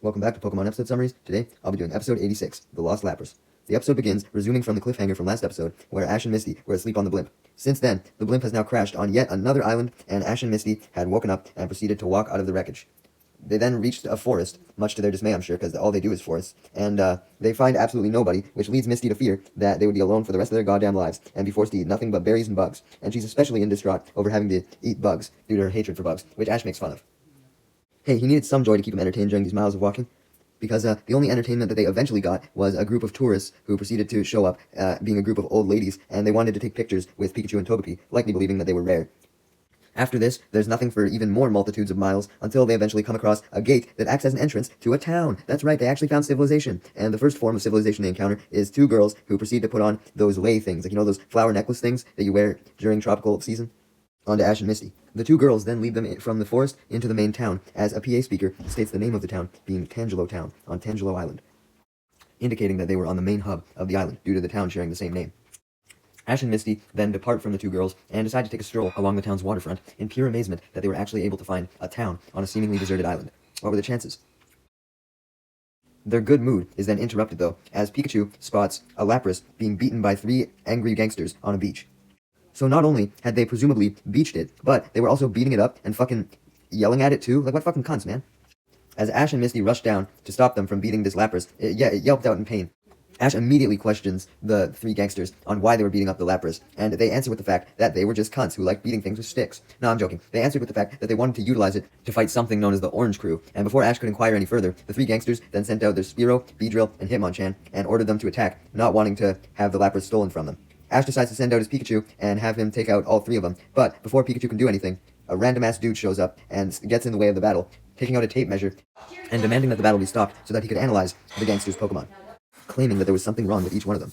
Welcome back to Pokemon Episode Summaries. Today, I'll be doing Episode 86, The Lost Lapras. The episode begins resuming from the cliffhanger from last episode, where Ash and Misty were asleep on the blimp. Since then, the blimp has now crashed on yet another island, and Ash and Misty had woken up and proceeded to walk out of the wreckage. They then reached a forest, much to their dismay, I'm sure, because all they do is forests, and they find absolutely nobody, which leads Misty to fear that they would be alone for the rest of their goddamn lives, and be forced to eat nothing but berries and bugs, and she's especially in distraught over having to eat bugs, due to her hatred for bugs, which Ash makes fun of. Hey, he needed some joy to keep him entertained during these miles of walking, because the only entertainment that they eventually got was a group of tourists who proceeded to show up, being a group of old ladies, and they wanted to take pictures with Pikachu and Togepi, likely believing that they were rare. After this, there's nothing for even more multitudes of miles, until they eventually come across a gate that acts as an entrance to a town. That's right, they actually found civilization, and the first form of civilization they encounter is two girls who proceed to put on those lei things, like, you know, those flower necklace things that you wear during tropical season, onto Ash and Misty. The two girls then lead them from the forest into the main town, as a PA speaker states the name of the town being Tangelo Town, on Tangelo Island, indicating that they were on the main hub of the island, due to the town sharing the same name. Ash and Misty then depart from the two girls and decide to take a stroll along the town's waterfront in pure amazement that they were actually able to find a town on a seemingly deserted island. What were the chances? Their good mood is then interrupted, though, as Pikachu spots a Lapras being beaten by 3 angry gangsters on a beach. So not only had they presumably beached it, but they were also beating it up and fucking yelling at it too. Like, what fucking cunts, man? As Ash and Misty rush down to stop them from beating this Lapras, it yelped out in pain. Ash immediately questions the 3 gangsters on why they were beating up the Lapras, and they answer with the fact that they were just cunts who liked beating things with sticks. No, I'm joking. They answered with the fact that they wanted to utilize it to fight something known as the Orange Crew, and before Ash could inquire any further, the 3 gangsters then sent out their Spearow, Beedrill, and Hitmonchan, and ordered them to attack, not wanting to have the Lapras stolen from them. Ash decides to send out his Pikachu and have him take out all 3 of them, but before Pikachu can do anything, a random-ass dude shows up and gets in the way of the battle, taking out a tape measure and demanding that the battle be stopped so that he could analyze the gangsters' Pokemon, claiming that there was something wrong with each one of them.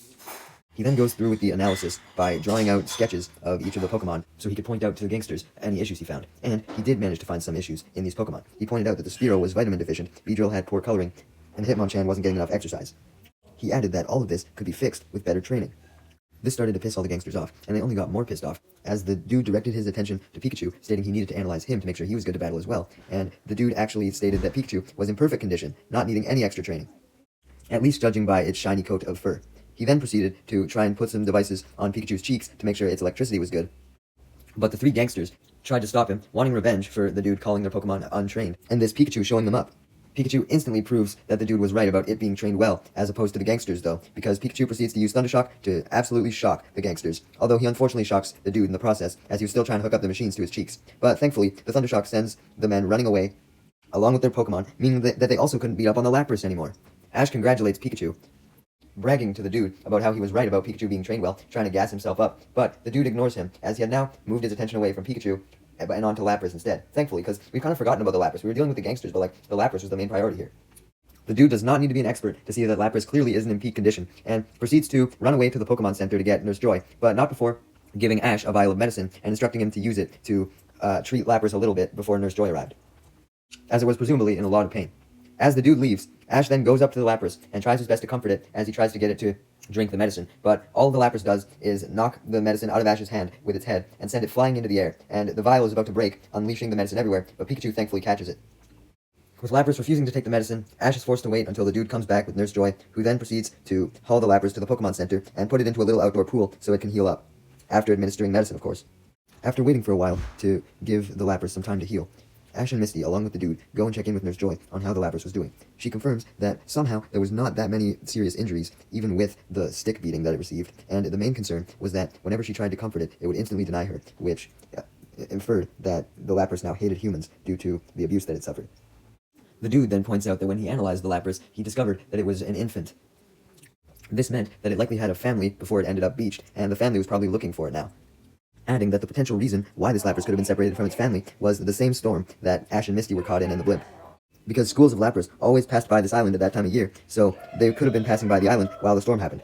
He then goes through with the analysis by drawing out sketches of each of the Pokemon so he could point out to the gangsters any issues he found, and he did manage to find some issues in these Pokemon. He pointed out that the Spearow was vitamin deficient, Beedrill had poor coloring, and Hitmonchan wasn't getting enough exercise. He added that all of this could be fixed with better training. This started to piss all the gangsters off, and they only got more pissed off, as the dude directed his attention to Pikachu, stating he needed to analyze him to make sure he was good to battle as well, and the dude actually stated that Pikachu was in perfect condition, not needing any extra training, at least judging by its shiny coat of fur. He then proceeded to try and put some devices on Pikachu's cheeks to make sure its electricity was good, but the 3 gangsters tried to stop him, wanting revenge for the dude calling their Pokemon untrained, and this Pikachu showing them up. Pikachu instantly proves that the dude was right about it being trained well, as opposed to the gangsters, though, because Pikachu proceeds to use Thundershock to absolutely shock the gangsters, although he unfortunately shocks the dude in the process, as he was still trying to hook up the machines to his cheeks. But thankfully, the Thundershock sends the men running away, along with their Pokemon, meaning that they also couldn't beat up on the Lapras anymore. Ash congratulates Pikachu, bragging to the dude about how he was right about Pikachu being trained well, trying to gas himself up, but the dude ignores him, as he had now moved his attention away from Pikachu and onto Lapras instead, thankfully, because we've kind of forgotten about the Lapras. We were dealing with the gangsters, but like, the Lapras was the main priority here. The dude does not need to be an expert to see that Lapras clearly isn't in peak condition, and proceeds to run away to the Pokemon Center to get Nurse Joy, but not before giving Ash a vial of medicine and instructing him to use it to treat Lapras a little bit before Nurse Joy arrived, as it was presumably in a lot of pain. As the dude leaves, Ash then goes up to the Lapras and tries his best to comfort it as he tries to get it to drink the medicine, but all the Lapras does is knock the medicine out of Ash's hand with its head and send it flying into the air, and the vial is about to break, unleashing the medicine everywhere, but Pikachu thankfully catches it. With Lapras refusing to take the medicine, Ash is forced to wait until the dude comes back with Nurse Joy, who then proceeds to haul the Lapras to the Pokemon Center and put it into a little outdoor pool so it can heal up, after administering medicine, of course. After waiting for a while to give the Lapras some time to heal, Ash and Misty, along with the dude, go and check in with Nurse Joy on how the Lapras was doing. She confirms that somehow there was not that many serious injuries, even with the stick beating that it received, and the main concern was that whenever she tried to comfort it, it would instantly deny her, which inferred that the Lapras now hated humans due to the abuse that it suffered. The dude then points out that when he analyzed the Lapras, he discovered that it was an infant. This meant that it likely had a family before it ended up beached, and the family was probably looking for it now, adding that the potential reason why this Lapras could have been separated from its family was the same storm that Ash and Misty were caught in the blimp. Because schools of Lapras always passed by this island at that time of year, so they could have been passing by the island while the storm happened.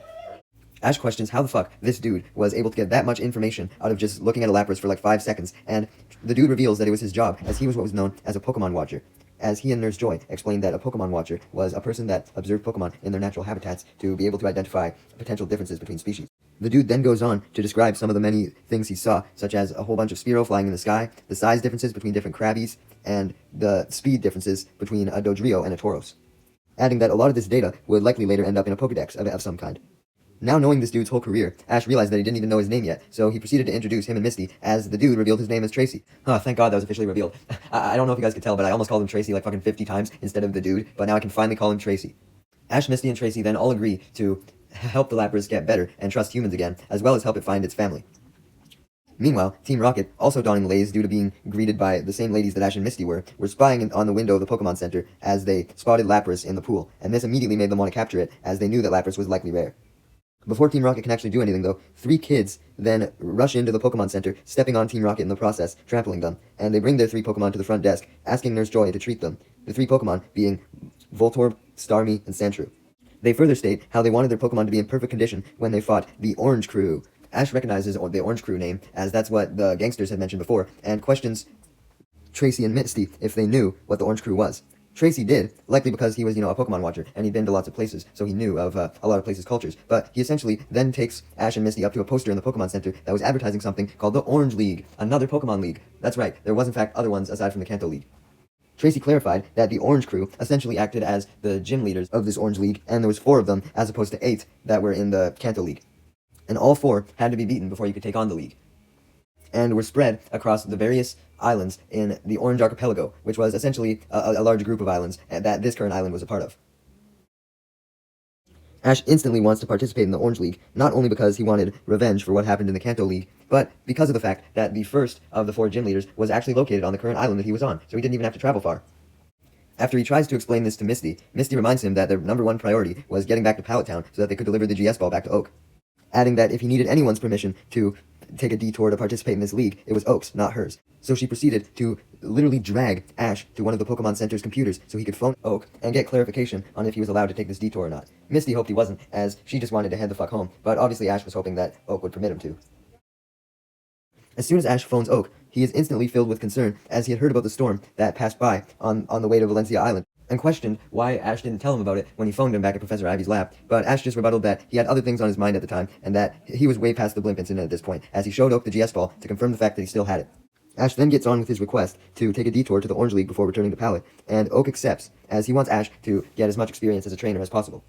Ash questions how the fuck this dude was able to get that much information out of just looking at a Lapras for like 5 seconds, and the dude reveals that it was his job, as he was what was known as a Pokemon Watcher, as he and Nurse Joy explained that a Pokemon Watcher was a person that observed Pokemon in their natural habitats to be able to identify potential differences between species. The dude then goes on to describe some of the many things he saw, such as a whole bunch of Spearow flying in the sky, the size differences between different Krabbies, and the speed differences between a Dodrio and a Tauros. adding that a lot of this data would likely later end up in a Pokédex of some kind. Now knowing this dude's whole career, Ash realized that he didn't even know his name yet, so he proceeded to introduce him and Misty as the dude revealed his name as Tracy. Oh, thank God that was officially revealed. I don't know if you guys could tell, but I almost called him Tracy like fucking 50 times instead of the dude, but now I can finally call him Tracy. Ash, Misty, and Tracy then all agree to help the Lapras get better and trust humans again, as well as help it find its family. Meanwhile, Team Rocket, also donning malaise due to being greeted by the same ladies that Ash and Misty were spying on the window of the Pokemon Center as they spotted Lapras in the pool, and this immediately made them want to capture it, as they knew that Lapras was likely rare. Before Team Rocket can actually do anything, though, 3 kids then rush into the Pokemon Center, stepping on Team Rocket in the process, trampling them, and they bring their 3 Pokemon to the front desk, asking Nurse Joy to treat them, the 3 Pokemon being Voltorb, Starmie, and Sandshrew. They further state how they wanted their Pokemon to be in perfect condition when they fought the Orange Crew. Ash recognizes the Orange Crew name, as that's what the gangsters had mentioned before, and questions Tracy and Misty if they knew what the Orange Crew was. Tracy did, likely because he was, a Pokemon watcher, and he'd been to lots of places, so he knew of a lot of places' cultures. But he essentially then takes Ash and Misty up to a poster in the Pokemon Center that was advertising something called the Orange League, another Pokemon League. That's right, there was in fact other ones aside from the Kanto League. Tracy clarified that the Orange Crew essentially acted as the gym leaders of this Orange League, and there was 4 of them as opposed to 8 that were in the Kanto League. And all 4 had to be beaten before you could take on the league, and were spread across the various islands in the Orange Archipelago, which was essentially a large group of islands that this current island was a part of. Ash instantly wants to participate in the Orange League, not only because he wanted revenge for what happened in the Kanto League, but because of the fact that the first of the 4 gym leaders was actually located on the current island that he was on, so he didn't even have to travel far. After he tries to explain this to Misty, Misty reminds him that their number 1 priority was getting back to Pallet Town so that they could deliver the GS Ball back to Oak, adding that if he needed anyone's permission to take a detour to participate in this league, it was Oak's, not hers. So she proceeded to literally drag Ash to one of the Pokemon Center's computers so he could phone Oak and get clarification on if he was allowed to take this detour or not. Misty hoped he wasn't, as she just wanted to head the fuck home, but obviously Ash was hoping that Oak would permit him to. As soon as Ash phones Oak, he is instantly filled with concern, as he had heard about the storm that passed by on the way to Valencia Island, and questioned why Ash didn't tell him about it when he phoned him back at Professor Ivy's lab, but Ash just rebutted that he had other things on his mind at the time, and that he was way past the blimp incident at this point, as he showed Oak the GS Ball to confirm the fact that he still had it. Ash then gets on with his request to take a detour to the Orange League before returning to Pallet, and Oak accepts, as he wants Ash to get as much experience as a trainer as possible.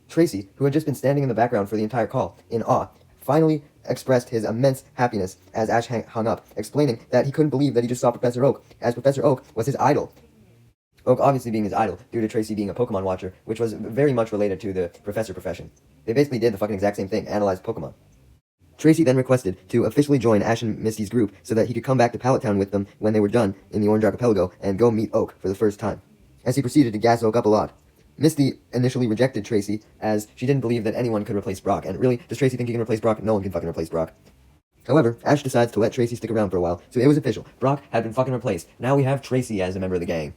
Tracy, who had just been standing in the background for the entire call, in awe, finally expressed his immense happiness as Ash hung up, explaining that he couldn't believe that he just saw Professor Oak, as Professor Oak was his idol. Oak obviously being his idol, due to Tracy being a Pokemon watcher, which was very much related to the professor profession. They basically did the fucking exact same thing, analyzed Pokemon. Tracy then requested to officially join Ash and Misty's group so that he could come back to Pallet Town with them when they were done in the Orange Archipelago and go meet Oak for the first time, as he proceeded to gas Oak up a lot. Misty initially rejected Tracy, as she didn't believe that anyone could replace Brock, and really, does Tracy think he can replace Brock? No one can fucking replace Brock. However, Ash decides to let Tracy stick around for a while, so it was official. Brock had been fucking replaced. Now we have Tracy as a member of the gang.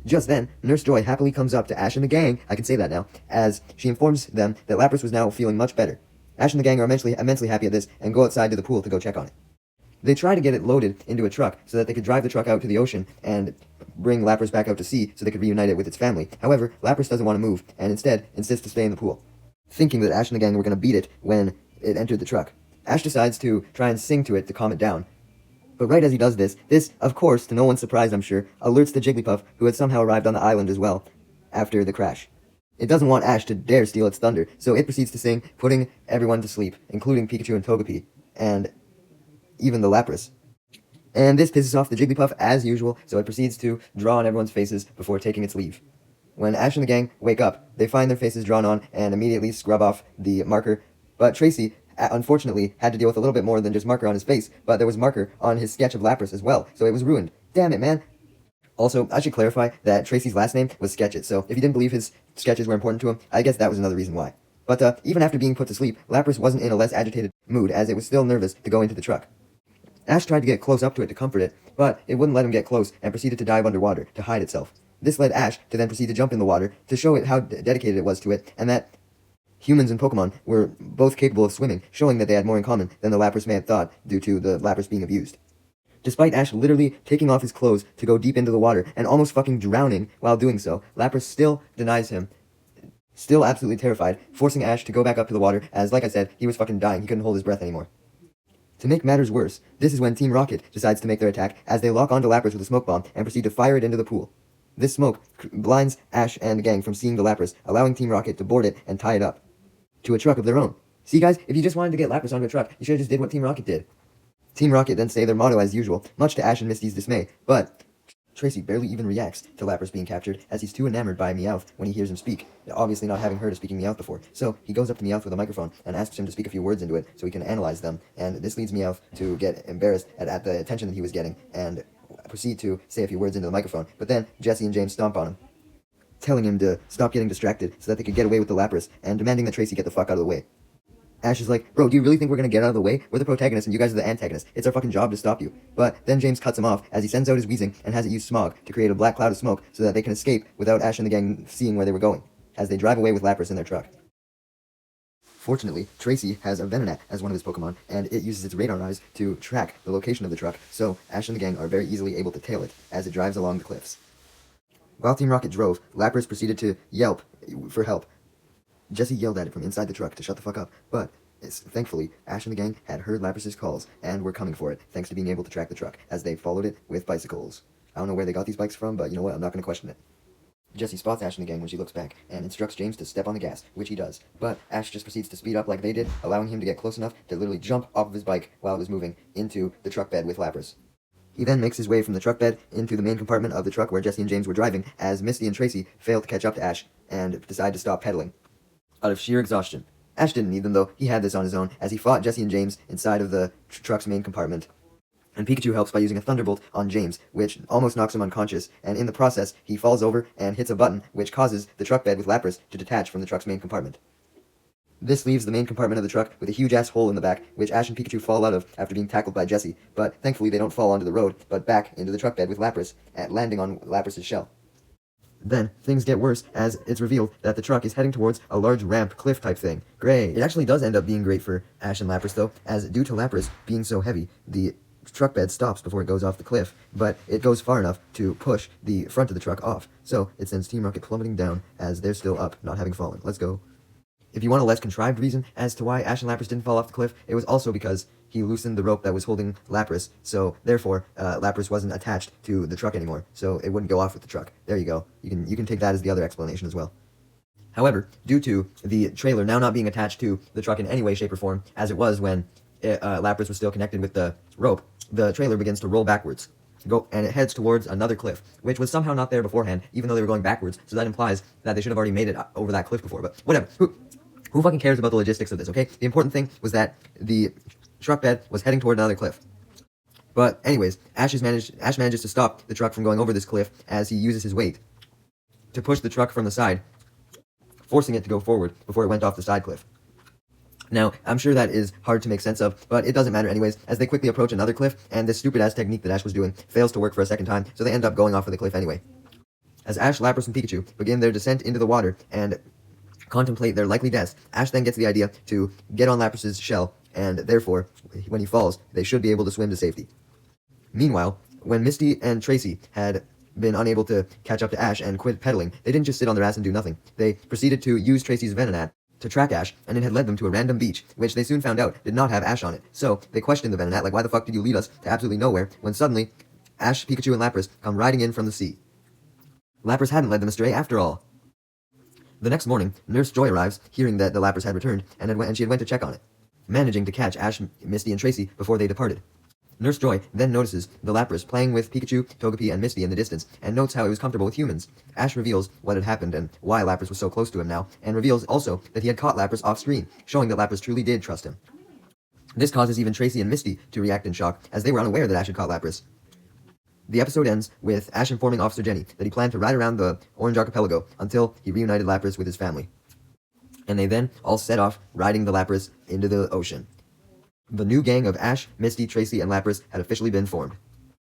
Just then, Nurse Joy happily comes up to Ash and the gang, I can say that now, as she informs them that Lapras was now feeling much better. Ash and the gang are immensely happy at this, and go outside to the pool to go check on it. They try to get it loaded into a truck, so that they could drive the truck out to the ocean, and bring Lapras back out to sea, so they could reunite it with its family. However, Lapras doesn't want to move, and instead insists to stay in the pool, thinking that Ash and the gang were going to beat it when it entered the truck. Ash decides to try and sing to it to calm it down. But right as he does this, of course, to no one's surprise I'm sure, alerts the Jigglypuff, who had somehow arrived on the island as well, after the crash. It doesn't want Ash to dare steal its thunder, so it proceeds to sing, putting everyone to sleep, including Pikachu and Togepi, and even the Lapras. And this pisses off the Jigglypuff as usual, so it proceeds to draw on everyone's faces before taking its leave. When Ash and the gang wake up, they find their faces drawn on and immediately scrub off the marker, but Tracy unfortunately had to deal with a little bit more than just marker on his face, but there was marker on his sketch of Lapras as well, so it was ruined. Damn it, man. Also, I should clarify that Tracy's last name was Sketchit, so if you didn't believe his sketches were important to him, I guess that was another reason why. But even after being put to sleep, Lapras wasn't in a less agitated mood, as it was still nervous to go into the truck. Ash tried to get close up to it to comfort it, but it wouldn't let him get close and proceeded to dive underwater to hide itself. This led Ash to then proceed to jump in the water to show it how dedicated it was to it, and that humans and Pokemon were both capable of swimming, showing that they had more in common than the Lapras may have thought due to the Lapras being abused. Despite Ash literally taking off his clothes to go deep into the water and almost fucking drowning while doing so, Lapras still denies him, still absolutely terrified, forcing Ash to go back up to the water as, like I said, he was fucking dying, he couldn't hold his breath anymore. To make matters worse, this is when Team Rocket decides to make their attack as they lock onto Lapras with a smoke bomb and proceed to fire it into the pool. This smoke blinds Ash and the gang from seeing the Lapras, allowing Team Rocket to board it and tie it up to a truck of their own. See guys, if you just wanted to get Lapras onto a truck, you should have just did what Team Rocket did. Team Rocket then say their motto as usual, much to Ash and Misty's dismay, but Tracy barely even reacts to Lapras being captured, as he's too enamored by Meowth when he hears him speak, obviously not having heard of speaking Meowth before. So he goes up to Meowth with a microphone and asks him to speak a few words into it so he can analyze them, and this leads Meowth to get embarrassed at the attention that he was getting and proceed to say a few words into the microphone. But then Jesse and James stomp on him, telling him to stop getting distracted so that they could get away with the Lapras, and demanding that Tracy get the fuck out of the way. Ash is like, bro, do you really think we're gonna get out of the way? We're the protagonists and you guys are the antagonists. It's our fucking job to stop you. But then James cuts him off as he sends out his wheezing and has it use smog to create a black cloud of smoke so that they can escape without Ash and the gang seeing where they were going, as they drive away with Lapras in their truck. Fortunately, Tracy has a Venonat as one of his Pokemon, and it uses its radar eyes to track the location of the truck, so Ash and the gang are very easily able to tail it as it drives along the cliffs. While Team Rocket drove, Lapras proceeded to yelp for help. Jesse yelled at it from inside the truck to shut the fuck up, but thankfully, Ash and the gang had heard Lapras' calls and were coming for it, thanks to being able to track the truck, as they followed it with bicycles. I don't know where they got these bikes from, but you know what, I'm not going to question it. Jesse spots Ash and the gang when she looks back, and instructs James to step on the gas, which he does. But Ash just proceeds to speed up like they did, allowing him to get close enough to literally jump off of his bike while it was moving into the truck bed with Lapras. He then makes his way from the truck bed into the main compartment of the truck where Jesse and James were driving, as Misty and Tracy fail to catch up to Ash and decide to stop pedaling out of sheer exhaustion. Ash didn't need them though, he had this on his own, as he fought Jesse and James inside of the truck's main compartment. And Pikachu helps by using a Thunderbolt on James, which almost knocks him unconscious, and in the process, he falls over and hits a button, which causes the truck bed with Lapras to detach from the truck's main compartment. This leaves the main compartment of the truck with a huge-ass hole in the back, which Ash and Pikachu fall out of after being tackled by Jesse, but thankfully they don't fall onto the road, but back into the truck bed with Lapras, landing on Lapras' shell. Then, things get worse as it's revealed that the truck is heading towards a large ramp cliff type thing. Great. It actually does end up being great for Ash and Lapras though, as due to Lapras being so heavy, the truck bed stops before it goes off the cliff, but it goes far enough to push the front of the truck off. So, it sends Team Rocket plummeting down as they're still up, not having fallen. Let's go. If you want a less contrived reason as to why Ash and Lapras didn't fall off the cliff, it was also because he loosened the rope that was holding Lapras, so therefore Lapras wasn't attached to the truck anymore, so it wouldn't go off with the truck. There you go. You can take that as the other explanation as well. However, due to the trailer now not being attached to the truck in any way, shape, or form, as it was when Lapras was still connected with the rope, the trailer begins to roll backwards. And it heads towards another cliff, which was somehow not there beforehand, even though they were going backwards, so that implies that they should have already made it over that cliff before, but whatever. Who fucking cares about the logistics of this, okay? The important thing was that the truck bed was heading toward another cliff. But anyways, Ash manages to stop the truck from going over this cliff as he uses his weight to push the truck from the side, forcing it to go forward before it went off the side cliff. Now, I'm sure that is hard to make sense of, but it doesn't matter anyways, as they quickly approach another cliff, and this stupid-ass technique that Ash was doing fails to work for a second time, so they end up going off of the cliff anyway. As Ash, Lapras, and Pikachu begin their descent into the water and contemplate their likely deaths, Ash then gets the idea to get on Lapras' shell, and therefore, when he falls, they should be able to swim to safety. Meanwhile, when Misty and Tracy had been unable to catch up to Ash and quit pedaling, they didn't just sit on their ass and do nothing. They proceeded to use Tracy's Venonat to track Ash, and it had led them to a random beach, which they soon found out did not have Ash on it. So, they questioned the Venonat, like, why the fuck did you lead us to absolutely nowhere, when suddenly, Ash, Pikachu, and Lapras come riding in from the sea. Lapras hadn't led them astray after all. The next morning, Nurse Joy arrives, hearing that the Lapras had returned, and she had went to check on it, managing to catch Ash, Misty, and Tracy before they departed. Nurse Joy then notices the Lapras playing with Pikachu, Togepi, and Misty in the distance, and notes how it was comfortable with humans. Ash reveals what had happened and why Lapras was so close to him now, and reveals also that he had caught Lapras off-screen, showing that Lapras truly did trust him. This causes even Tracy and Misty to react in shock, as they were unaware that Ash had caught Lapras. The episode ends with Ash informing Officer Jenny that he planned to ride around the Orange Archipelago until he reunited Lapras with his family. And they then all set off, riding the Lapras into the ocean. The new gang of Ash, Misty, Tracy, and Lapras had officially been formed.